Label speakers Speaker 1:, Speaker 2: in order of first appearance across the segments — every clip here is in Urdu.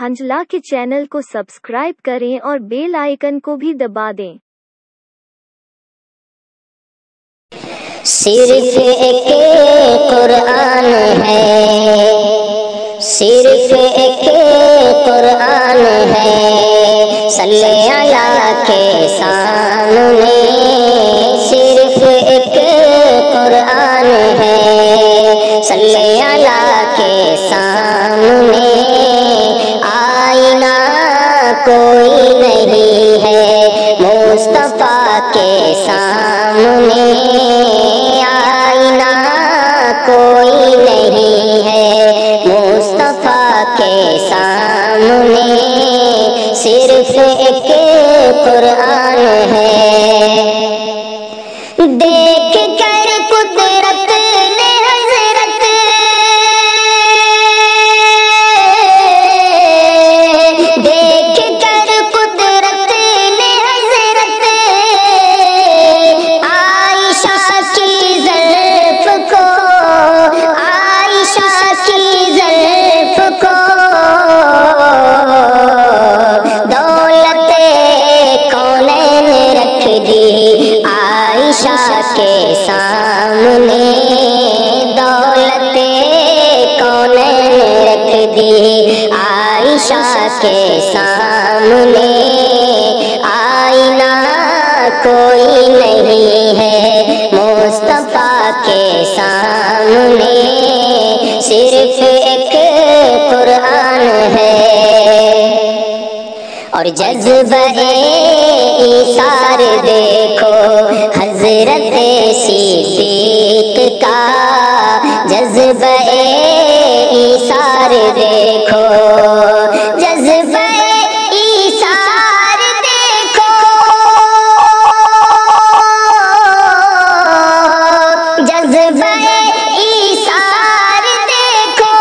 Speaker 1: حنجلہ کے چینل کو سبسکرائب کریں اور بیل آئیکن کو بھی دبا دیں۔
Speaker 2: صرف ایک قرآن ہے، صرف ایک قرآن ہے، صلی اللہ کے سامنے صرف ایک قرآن ہے، صلی اللہ کے سامنے آئینہ کوئی نہیں ہے، مصطفیٰ کے سامنے آئینہ کوئی نہیں ہے، مصطفیٰ کے سامنے صرف ایک قرآن ہے۔ دیکھ کر قدرت نے حضرت، دیکھ کر قدرت نے حضرت عائشہ کی زلف کو، عائشہ کی زلف کو دولت کونین رکھ دی عائشہ کے سامنے، دولت کونین رکھ دی عائشہ کے سامنے آئینہ کوئی نہیں ہے، مصطفیٰ کے سامنے صرف ایک قرآن ہے۔ اور جذبہ ایثار دیکھو حضرت صدیق کا، جذبہ ایثار دیکھو، جذبہ ایثار دیکھو، جذبہ ایثار دیکھو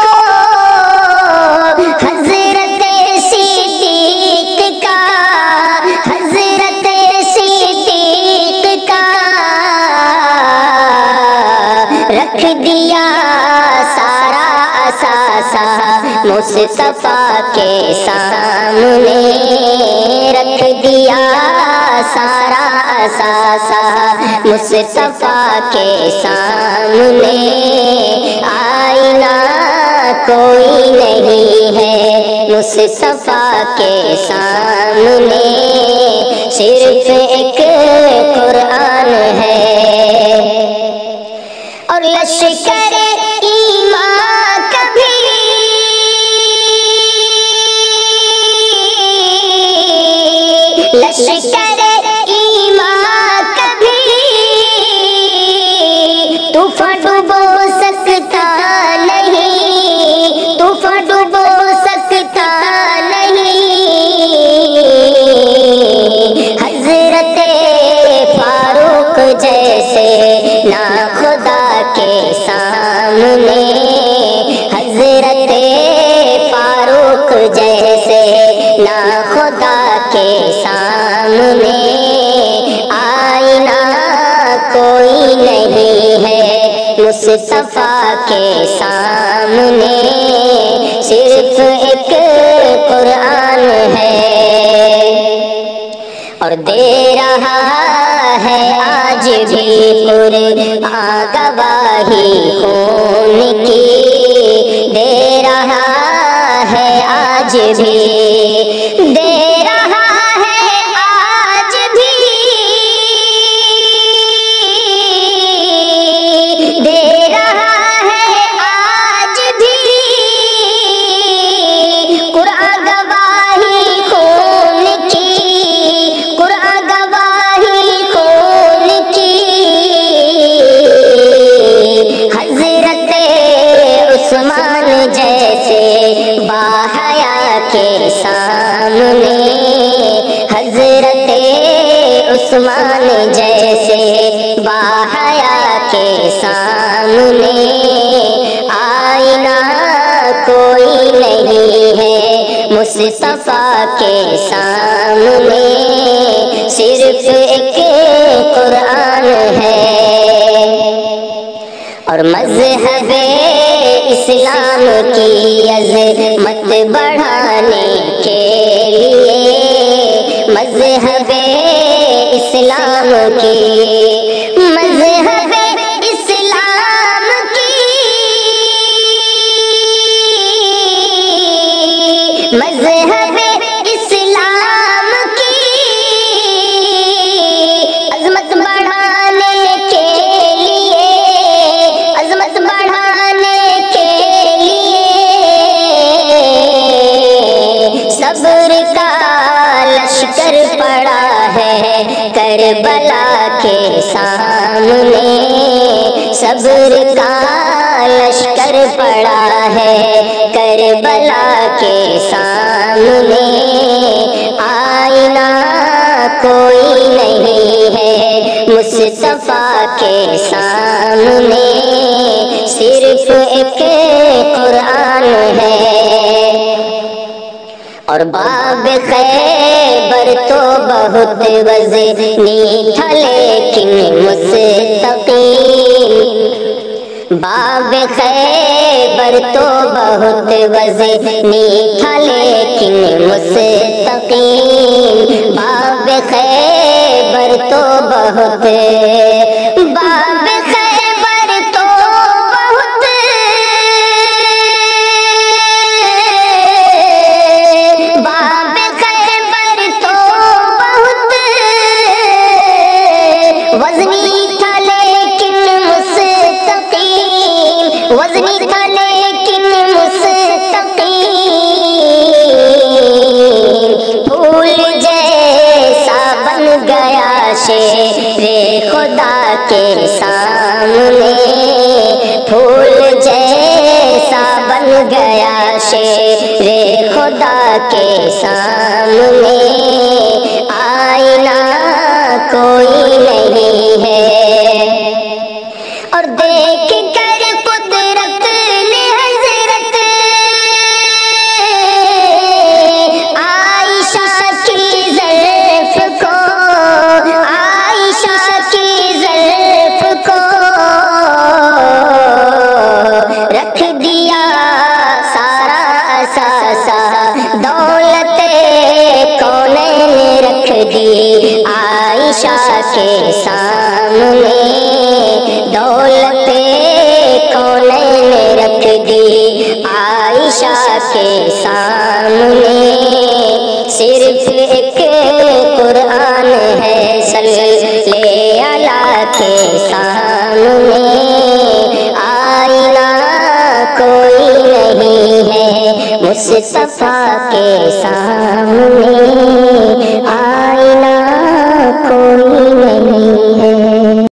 Speaker 2: حضرت صدیق کا، حضرت صدیق کا رکھ دیا سارا اثاثہ مصطفیٰ کے سامنے، رکھ دیا سارا اثاثہ مصطفیٰ کے سامنے آئینہ کوئی نہیں ہے، مصطفیٰ کے سامنے صرف ایک قرآن ہے۔ اور لشکر ایمان کبھی لشکر ایمان کبھی طوفان ڈبو سکتا نہیں، طوفان ڈبو سکتا نہیں، حضرت فاروق جیسے ناخدا کے سامنے، حضرت فاروق جیسے ناخدا کے سامنے آئینہ کوئی نہیں ہے، مصطفیٰ کے سامنے صرف ایک قرآن ہے۔ اور دے رہا ہے آج بھی قرآن گواہی خون کی، دے رہا ہے آج بھی، دے رہا ہے آج بھی، دے رہا ہے آج بھی قرآن گواہی خون کی، قرآن گواہی خون کی، حضرت عثمان جیسے باحیا کے سامنے، حضرت عثمان جیسے باحیا کے سامنے آئینہ کوئی نہیں ہے، مصطفیٰ کے سامنے صرف ایک قرآن ہے۔ اور مذہب اسلام کی عظمت بڑھانے پڑا ہے کربلا کے سامنے، آئینہ کوئی نہیں ہے مصطفیٰ کے سامنے، صرف ایک قرآن ہے۔ اور باب خیبر تو بہت وزنی تھا لیکن مستقیم، باب خیبر تو بہت وزنی تھا لیکن مستقیم، باب خیبر تو بہت، باب خیبر تو بہت، باب خیبر تو بہت وزنی تھا لیکن مستقیم، وزنی تھا لیکن مستقیم، پھول جیسا بن گیا شیر خدا کے سامنے، پھول جیسا بن گیا شیر خدا کے سامنے، آئینہ کوئی نہیں ہے۔ اور دیکھ کر قدرت نے حضرت عائشہ کی زلف کو، عائشہ کی زلف کو رکھ دیا سارا اثاثہ، دولت کونین رکھ دی عائشہ کے سامنے، دولت کونین رکھ دی عائشہ کے سامنے، صرف ایک قرآن ہے صلی اللہ کے سامنے، آئینہ کوئی نہیں ہے مصطفیٰ کے سامنے۔